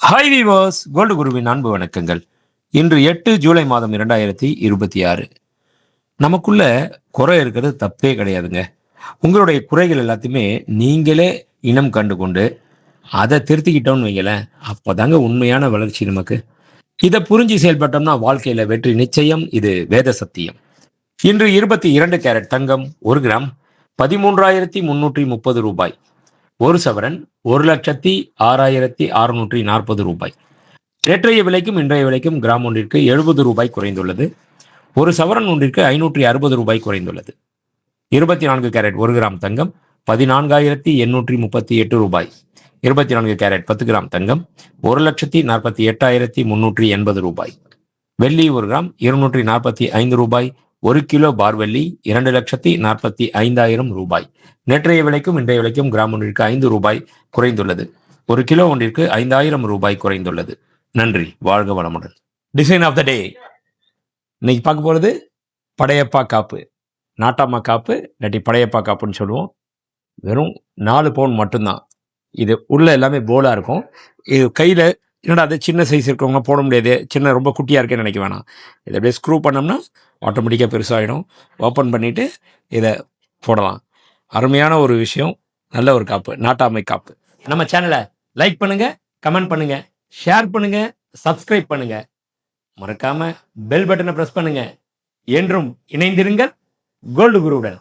Hi viewers, gold குருவின் அன்பு வணக்கங்கள். இன்று 8 ஜூலை மாதம் 2026. நமக்குள்ள குறை இருக்கிறது தப்பே கிடையாதுங்க. உங்களுடைய குறைகள் எல்லாத்தையுமே நீங்களே இனம் கண்டு கொண்டு அதை திருத்திக்கிட்டோம்னு வைங்களேன், அப்பதாங்க உண்மையான வளர்ச்சி நமக்கு. இதை புரிஞ்சு செயல்பட்டோம்னா வாழ்க்கையில வெற்றி நிச்சயம். இது வேத சத்தியம். இன்று 22 கேரட் தங்கம் 1 கிராம் 13,330 ரூபாய். ஒரு சவரன் 1,06,640 ரூபாய். நேற்றைய விலைக்கும் இன்றைய விலைக்கும் கிராம் ஒன்றிற்கு 70 ரூபாய் குறைந்துள்ளது. ஒரு சவரன் ஒன்றிற்கு 560 ரூபாய் குறைந்துள்ளது. 24 கேரட் 1 கிராம் தங்கம் 14,838 ரூபாய். 24 கேரட் 10 கிராம் தங்கம் 1,48,380 ரூபாய். வெள்ளி 1 கிராம் 245 ரூபாய். 1 கிலோ பார் வெள்ளி 2,45,000 ரூபாய். நேற்றைய விலைக்கும் இன்றைய விலைக்கும் கிராம் ஒன்றிற்கு 5 ரூபாய் குறைந்துள்ளது. 1 கிலோ ஒன்றிற்கு 5,000 ரூபாய் குறைந்துள்ளது. நன்றி. வாழ்க வளமுடன். டிசைன் ஆஃப் த டே இன்னைக்கு பார்க்க போகிறது படையப்பா காப்பு, நாட்டாமா காப்பு, இல்லாட்டி படையப்பா காப்புன்னு சொல்லுவோம். வெறும் 4 பவுன் மட்டும்தான். இது உள்ள எல்லாமே போலாக இருக்கும். இது கையில் என்னடா அது சின்ன சைஸ் இருக்கவங்க போட முடியாது, சின்ன ரொம்ப குட்டியாக இருக்கேன்னு நினைக்க வேணாம். இதை அப்படியே ஸ்க்ரூ பண்ணோம்னா ஆட்டோமேட்டிக்காக பெருசாகிடும். ஓப்பன் பண்ணிவிட்டு இதை போடலாம். அருமையான ஒரு விஷயம். நல்ல ஒரு காப்பு, நாட்டாமை காப்பு. நம்ம சேனலை லைக் பண்ணுங்கள், கமெண்ட் பண்ணுங்கள், ஷேர் பண்ணுங்க, சப்ஸ்கிரைப் பண்ணுங்க. மறக்காம பெல் பட்டனை பிரஸ் பண்ணுங்க. என்றும் இணைந்திருங்கள் கோல்டு குருவுடன்.